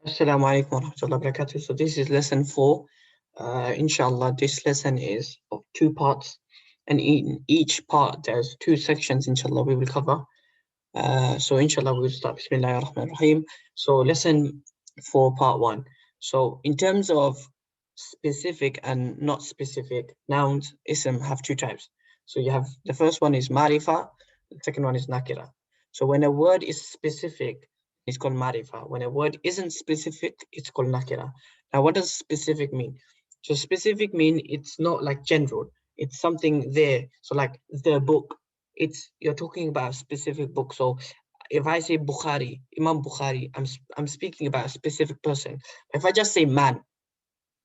Assalamu alaikum wa rahmatullahi wa barakatuh. So this is lesson 4. Inshallah, this lesson is of 2 parts, and in each part there's 2 sections. Inshallah, we will cover. So inshallah, we'll start. Bismillahir Rahmanir Rahim. So lesson 4, part 1. So in terms of specific and not specific nouns, ism have 2 types. So you have the first one is marifa, the second one is nakira. So when a word is specific, it's called marifa. When a word isn't specific, it's called nakira. Now, what does specific mean? So specific mean it's not like general. It's something there. So like the book, you're talking about a specific book. So if I say Bukhari, Imam Bukhari, I'm speaking about a specific person. If I just say man,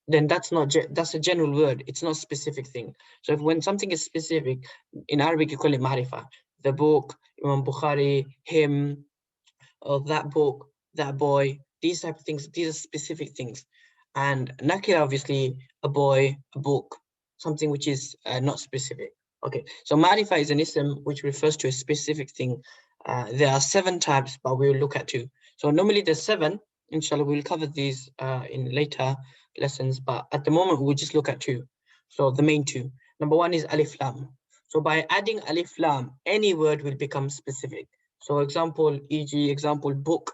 then that's a general word. It's not a specific thing. So when something is specific, in Arabic you call it marifa. The book, Imam Bukhari, him, or that book, that boy, these type of things, these are specific things. And nakira, obviously, a boy, a book, something which is not specific. Okay, so marifa is an ism which refers to a specific thing. There are 7 types, but we will look at 2. So normally there's 7. Inshallah, we'll cover these in later lessons, but at the moment we'll just look at 2. So the main 2. Number 1 is Alif Lam. So by adding Alif Lam, any word will become specific. So example, e.g. example, book,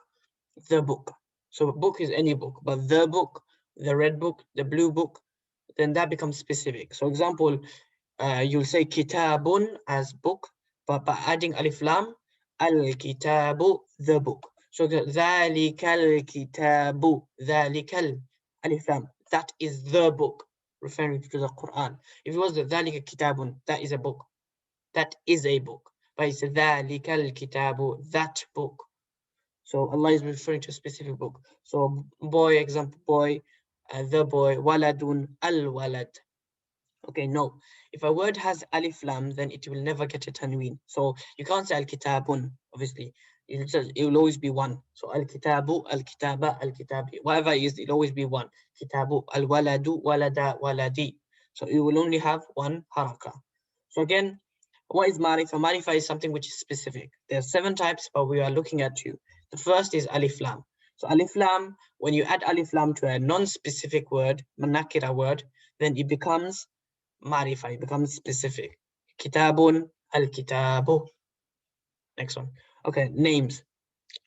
the book. So book is any book, but the book, the red book, the blue book, then that becomes specific. So example, you'll say kitabun as book, but by adding alif lam, al-kitabu, the book. So dhalikal kitabu, dhalikal, alif lam, that is the book, referring to the Quran. If it was the dhalika kitabun, that is a book. That is a book. But it's dhalikal kitabu, that book. So Allah is referring to a specific book. So boy, example, boy, the boy, waladun, al-walad. Okay, no. If a word has alif lam, then it will never get a tanween. So you can't say al-kitabun, obviously. It will always be 1. So al-kitabu, al-kitaba, al-kitabi. Whatever it is, it'll always be 1. Kitabu, al-waladu, walada, waladi. So it will only have 1 haraka. So again, what is marifa? Marifa is something which is specific. There are 7 types, but we are looking at 2. The first is alif lam. So alif lam, when you add alif lam to a non-specific word, nakira word, then it becomes marifa, it becomes specific. Kitabun, al-kitabu. Next one. Okay, names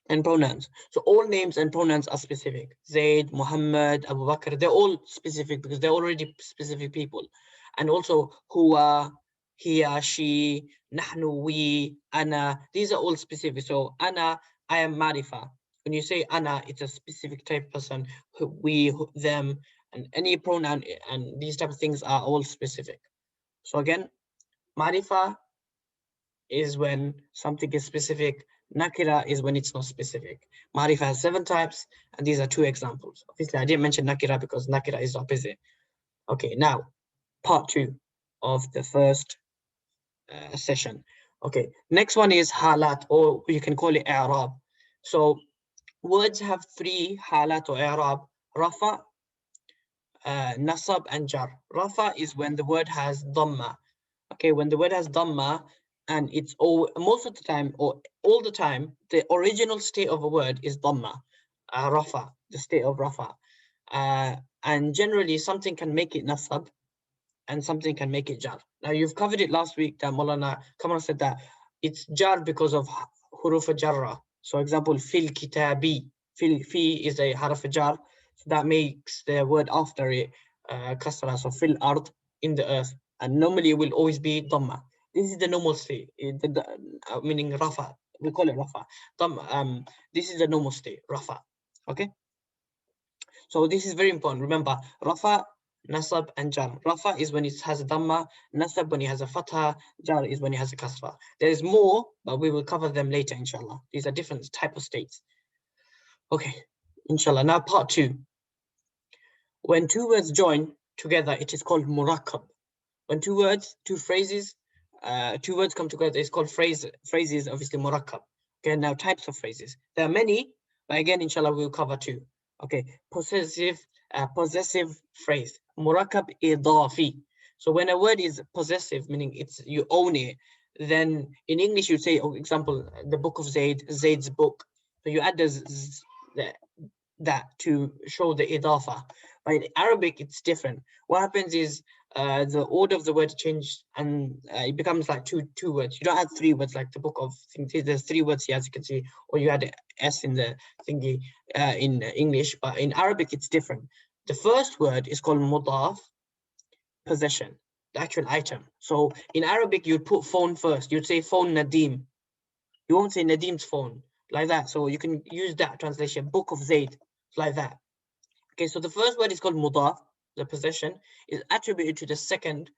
and pronouns. So all names and pronouns are specific. Zaid, Muhammad, Abu Bakr, they're all specific because they're already specific people. And also huwa, hiya, she, nahnu, we, ana, these are all specific. So ana, I am marifa. When you say ana, it's a specific type of person. We, them, and any pronoun and these type of things are all specific. So again, marifa is when something is specific. Nakira is when it's not specific. Marifa has 7 types, and these are 2 examples. Obviously, I didn't mention nakira because nakira is opposite. Okay, now, part 2 of the first session. Okay, next one is halat, or you can call it i'rab. So words have 3 halat or i'rab: Rafa, Nasab, and Jaar. Rafa is when the word has Damma. Okay, when the word has Damma, and it's most of the time, or all the time, the original state of a word is Damma, Rafa, the state of Rafa. And generally, something can make it Nasab, and something can make it Jaar. Now, you've covered it last week that Maulana Kamal said that it's Jaar because of huruf jarra. So example, fil kitabi, fi is a harf jar, so that makes the word after it kasrah, so fil ard, in the earth, and normally it will always be dhamma. This is the normal state, meaning rafa, we call it rafa. This is the normal state, rafa. Okay, so this is very important. Remember, rafa, nasab, and jar. Rafa is when it has a dhamma, nasab when it has a fatha, jar is when it has a kasra. There is more, but we will cover them later, inshallah. These are different type of states. Okay, inshallah. Now part 2. When 2 words join together, it is called murakkab. When 2 words, 2 phrases, 2 words come together, it's called phrases, obviously murakkab. Okay, now types of phrases. There are many, but again, inshallah, we'll cover 2. Okay, possessive phrase, Murakkab Idhafi. So when a word is possessive, meaning it's you own it, then in English you say, for example, the book of Zaid, Zaid's book. So you add the that to show the idafa. But in Arabic, it's different. What happens is the order of the word changed, and it becomes like two words. You don't have three words like the book of things. There's three words here, as you can see, or you had an S in the thingy in English, but in Arabic, it's different. The first word is called mudhaf, possession, the actual item. So in Arabic, you'd put phone first. You'd say phone Nadim. You won't say Nadim's phone, like that. So you can use that translation, book of Zaid, like that. Okay, so the first word is called mudaf, the possession, is attributed to the second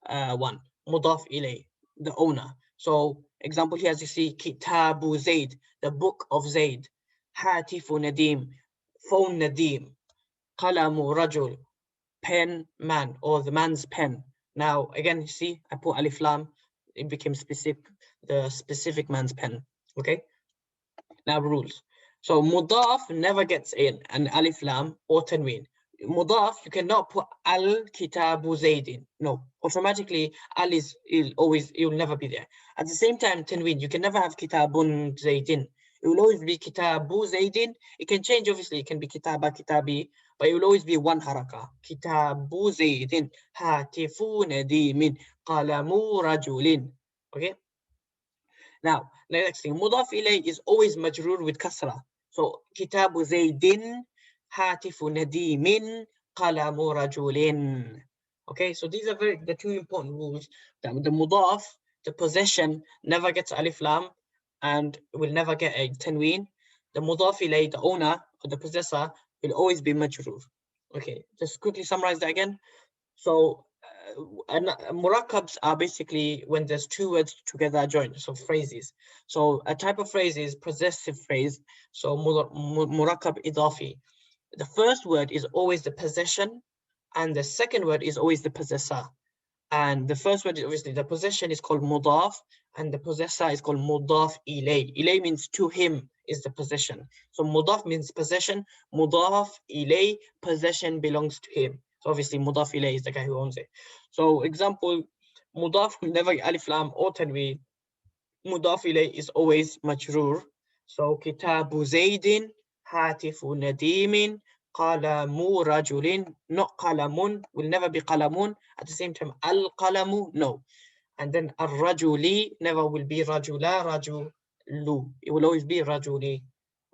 one, mudaf ilay, the owner. So example here, as you see, Kitabu Zaid, the book of Zaid, Hatifu Nadim, phone Nadim, Qalamu Rajul, pen man, or the man's pen. Now again, you see, I put Alif Lam, it became specific, the specific man's pen. Okay, now rules. So mudaf never gets in an Alif Lam or Tanween. Mudaf, you cannot put al Kitabu Zaidin. No, automatically al is always, it will never be there. At the same time, Tanween, you can never have Kitabun Zaidin. It will always be Kitabu Zaidin. It can change, obviously, it can be Kitaba, Kitabi, but it will always be one haraka. Kitabu Zaidin, Hatifu Nadimin, Qalamu Rajulin. Okay? Now, the next thing, Mudaf Ilay is always Majroor with Kasrah. So, Kitabu Zaydin, Hatifu Nadimin, Qalamu Rajulin. Okay, so these are the two important rules. That the Mudaf, the possession, never gets Alif Lam and will never get a Tanween. The Mudaf Ilay, the owner or the possessor, will always be Majroor. Okay, just quickly summarize that again. So murakkabs are basically when there's two words together joined, so phrases. So a type of phrase is possessive phrase. So Murakkab Idhafi. The first word is always the possession, and the second word is always the possessor. And the first word is obviously the possession is called mudaf, and the possessor is called mudaf ilay. Ilay means to him is the possession. So mudaf means possession, mudaf ilay, possession belongs to him. So obviously mudaf ilay is the guy who owns it. So example, mudaf will never get alif lam or tanween. Mudaf ilay is always majroor. So kitabu zaydin, hatifu nadimin, qalamu rajulin, not qalamun, will never be qalamun. At the same time, al-qalamu, no. And then ar-rajuli never will be rajula, rajulu. It will always be rajuli.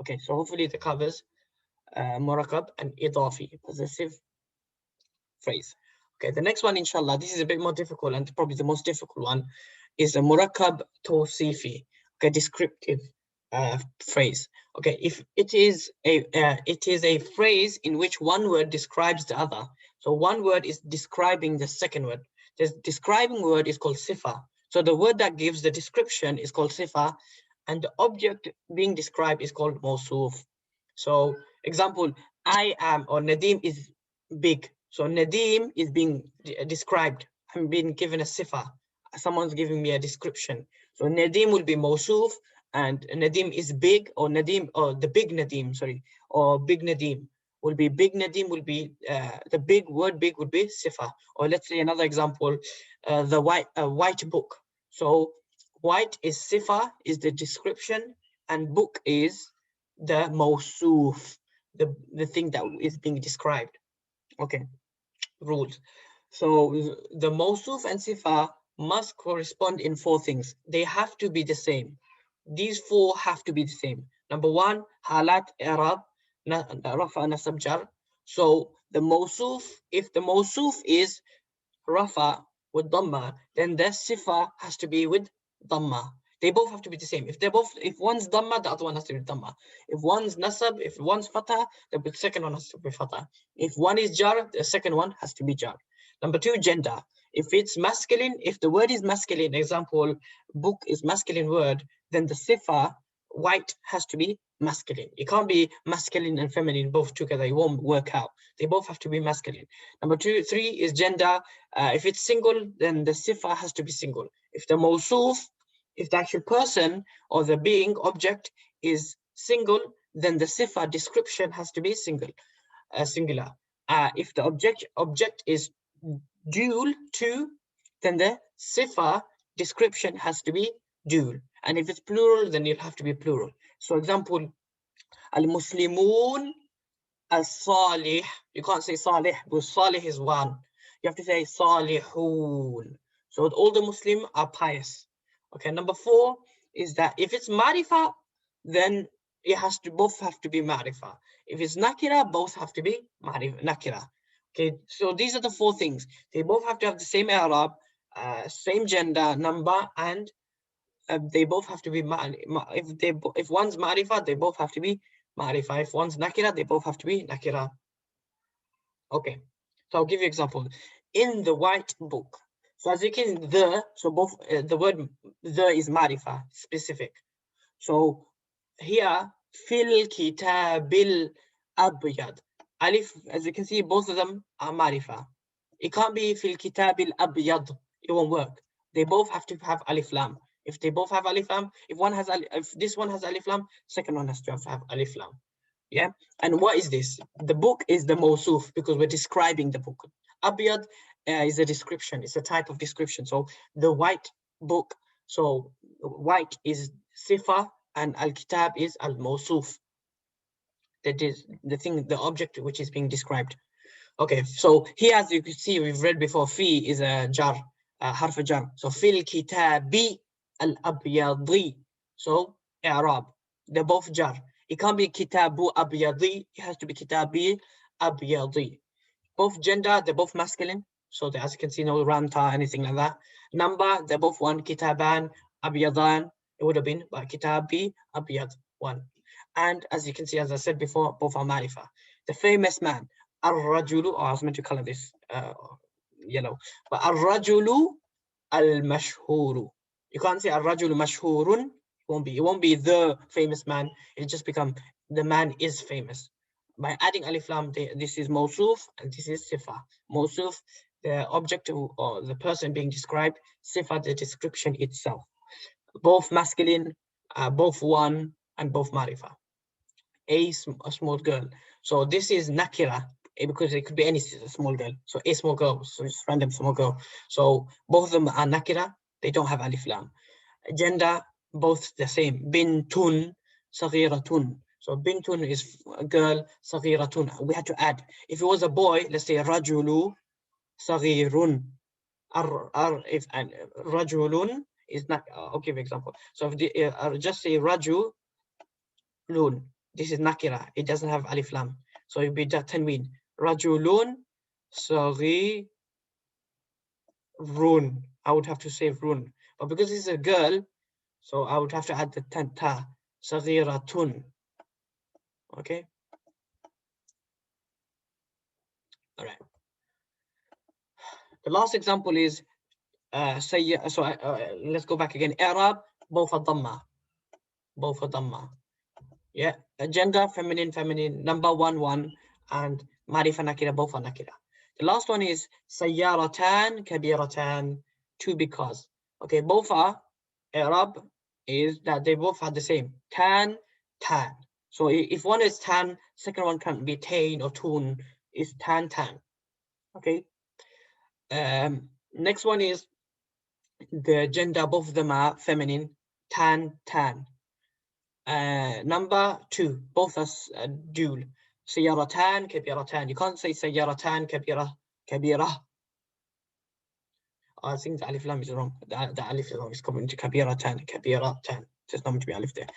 Okay, so hopefully that covers murakkab and idafi, possessive phrase. Okay, the next one, inshallah, this is a bit more difficult and probably the most difficult one, is a Murakkab Tawsifi, okay, descriptive phrase. Okay, if it is a phrase in which one word describes the other. So one word is describing the second word. The describing word is called sifa. So the word that gives the description is called sifa, and the object being described is called mawsuf. So example, I am, or Nadim is big. So Nadim is being described. I'm being given a sifa. Someone's giving me a description. So Nadim will be Mawsuf, and Nadim is big, or Nadim, or the big Nadim, sorry, or big Nadim will be big Nadim will be the big word big would be sifa. Or let's say another example, the white book. So white is sifa, is the description, and book is the Mawsuf, the thing that is being described. Okay, rules. So the Mawsuf and Sifa must correspond in four things. They have to be the same. These four have to be the same. Number one, Halat I'rab, Rafa, Nasab, Jaar. So the Mawsuf, if the Mawsuf is Rafa with Damma, then the Sifa has to be with Damma. They both have to be the same. If one's Damma, the other one has to be Damma. If one's Nasab, if one's Fatha, the second one has to be Fatha. If one is Jaar, the second one has to be Jaar. Number two, gender. If it's masculine, if the word is masculine, example, book is masculine word, then the Sifa, white, has to be masculine. It can't be masculine and feminine both together. It won't work out. They both have to be masculine. Number three is gender. If it's single, then the Sifa has to be single. If the Mawsuf, if the actual person or the being object is single, then the sifa description has to be singular. If the object is dual, two, then the sifa description has to be dual. And if it's plural, then it'll have to be plural. So example, al-Muslimun As-salih. You can't say salih, because salih is one. You have to say salihun. So all the Muslim are pious. Okay, number 4 is that if it's marifa, then it has to both have to be marifa. If it's nakira, both have to be nakira. Okay, so these are the 4 things. They both have to have the same i'rab, same gender, number, and they both have to be if one's marifa, they both have to be marifa. If one's nakira, they both have to be nakira. Okay, so I'll give you example. In the white book. So as you can so both the word the is marifa, specific. So here fil kitabil abyad. Alif, as you can see, both of them are marifa. It can't be fil kitabil abyad. It won't work. They both have to have alif lam. If they both have alif lam, if this one has alif lam, second one has to have alif lam. Yeah. And what is this? The book is the Mawsuf, because we're describing the book. Abyad is a description. It's a type of description. So the white book. So white is Sifa, and Al-Kitab is Al-Mawsuf. That is the thing, the object which is being described. Okay, so here, as you can see, we've read before, fi is a jar, harf jar. So fil kitabi al-abyadi. So i'rab, they're both jar. It can't be kitabu abyadi, it has to be kitabi abyadi. Both gender, they're both masculine. So as you can see, no ranta, anything like that. Number, they're both 1. Kitaban abyadan, it would have been, but kitabi abyad, 1. And as you can see, as I said before, both are marifa. The famous man, Ar-Rajulu, I was meant to color this yellow, but Ar-Rajulu al-Mashhuru. You can't say Ar-Rajulu Mashhurun. It won't be the famous man. It'll just become the man is famous. By adding alif lam, this is Mawsuf and this is Sifa. Mawsuf, the object or the person being described. Sifa, the description itself. Both masculine, both 1, and both marifa. A small girl. So this is nakira, because it could be any small girl. So a small girl, so it's random small girl. So both of them are nakira. They don't have alif lam. Gender, both the same. Bintun, saghiratun. So bintun is a girl, saghiratun. We had to add. If it was a boy, let's say rajulu saghirun. If rajulun is not. I'll give an example. So if just say rajulun. This is nakira. It doesn't have alif lam. So it would be tanween. Rajulun saghirun. I would have to say run. But because this is a girl, so I would have to add the ta. Saghiratun. Okay. All right. The last example is let's go back again. I'rab, both are Damma. Both are Damma. Yeah. Gender, feminine, number 1, 1, and marifa nakira, both are nakira. The last one is sayyaratan kabiratan, 2 because. Okay, both are i'rab is that they both are the same. Tan. So if one is tan, second one can't be tain or tun. It's tan. Okay. Next one is the gender, both of them are feminine. Tan. Number 2, both are dual. Sayyaratan kabiratan. You can't say sayyaratan kabira. I think the alif lam is wrong. The alif is wrong. It's coming to kabiratan. There's not meant to be alif there.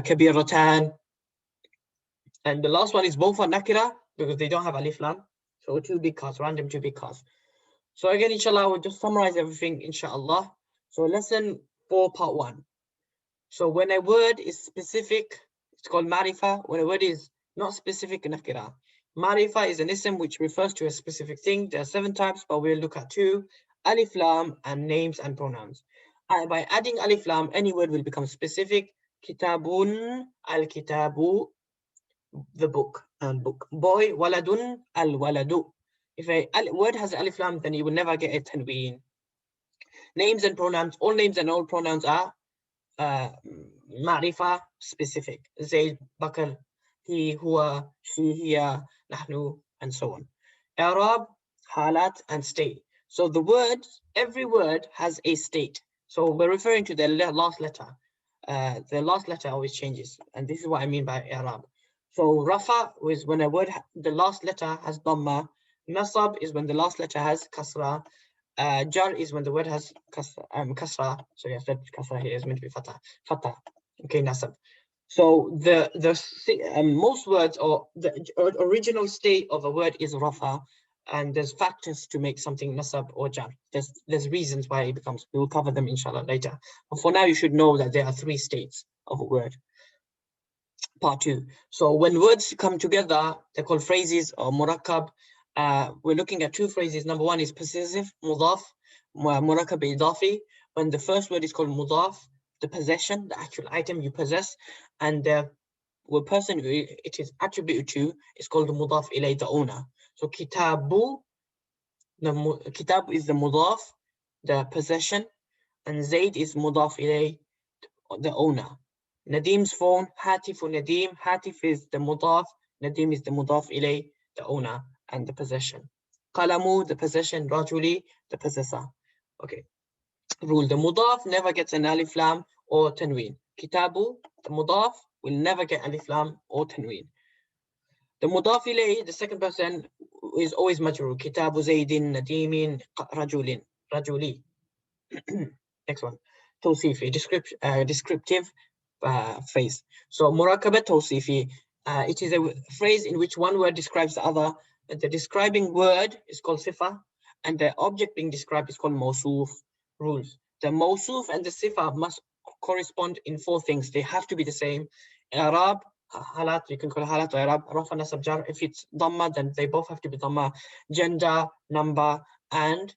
Kabiratan. And the last one is both are nakira, because they don't have alif lam. So 2 big cars, random 2 big cars. So again, inshallah, we'll just summarize everything, inshallah. So lesson 4, part 1. So when a word is specific, it's called marifa. When a word is not specific, nakira. Marifa is an ism which refers to a specific thing. There are 7 types, but we'll look at 2. Alif lam and names and pronouns. By adding alif lam, any word will become specific. Kitabun, al-kitabu, the book and book. Boy, waladun, al-waladu. If a word has alif lam, then you will never get a tanween. Names and pronouns, all names and all pronouns are ma'rifa, specific. Zayd, Bakr, he, huwa, she, hiya, nahnu, and so on. I'rab, halat, and state. So the words, every word has a state. So we're referring to the last letter. The last letter always changes, and this is what I mean by i'rab. So Rafa is when a word, the last letter has Damma. Nasab is when the last letter has Kasrah. Jaar is when the word has Kasrah. So yes, that Kasrah here is meant to be Fatha. Fatha. Okay, Nasab. So the most words, or the original state of a word is Rafa, and there's factors to make something Nasab or Jaar. There's reasons why it becomes. We will cover them inshallah later. But for now, you should know that there are 3 states of a word. Part 2. So when words come together, they're called phrases or Murakkab. We're looking at 2 phrases. Number 1 is Possessive, Mudhaf, Murakkab Idhafi. When the first word is called Mudhaf, the possession, the actual item you possess, and the person it is attributed to is called the Mudhaf Ilay, the owner. So Kitabu, Kitabu is the Mudhaf, the possession, and Zaid is Mudhaf Ilay, the owner. Nadim's phone, Hatifu Nadim. Hatif is the Mudhaf, Nadim is the Mudhaf Ilay, the owner and the possession. Qalamu, the possession, Rajuli, the possessor. Okay. Rule: the Mudhaf never gets an Alif Lam or Tanween. Kitabu, the Mudhaf, will never get Alif Lam or Tanween. The Mudhaf Ilay, the second person, is always Majroor. Kitabu Zaydin, Nadimin, Rajulin, Rajuli. Next one. Tawsifi, descriptive phrase. So Murakkab Tawsifi, it is a phrase in which one word describes the other. The describing word is called Sifa, and the object being described is called Mawsuf. Rules: the Mawsuf and the Sifa must correspond in 4 things. They have to be the same. I'rab, Halat, you can call it Halat I'rab, Rafa, Nasab, Jaar. If it's Damma, then they both have to be Damma. Gender, number, and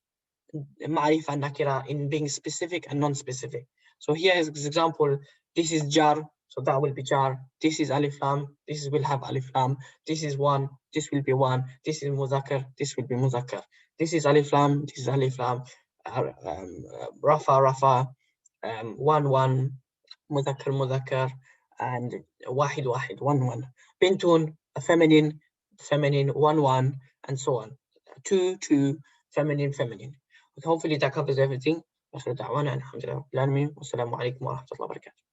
Ma'rifah and Nakirah in being specific and non-specific. So here is an example. This is Jaar, so that will be Jaar. This is Alif Lam, this will have Alif Lam. This is 1, this will be 1. This is Muzakkar, this will be Muzakkar. This is Alif Lam, this is Alif Lam. Rafa, Rafa, 1, 1, Muzakkar, Muzakkar, and Wahid, Wahid, 1, 1. Bintun, a feminine, feminine, 1, 1, and so on. 2, 2, feminine, feminine. Hopefully that covers everything. Wassalamu alaikum wa rahmatullahi wa barakatuh.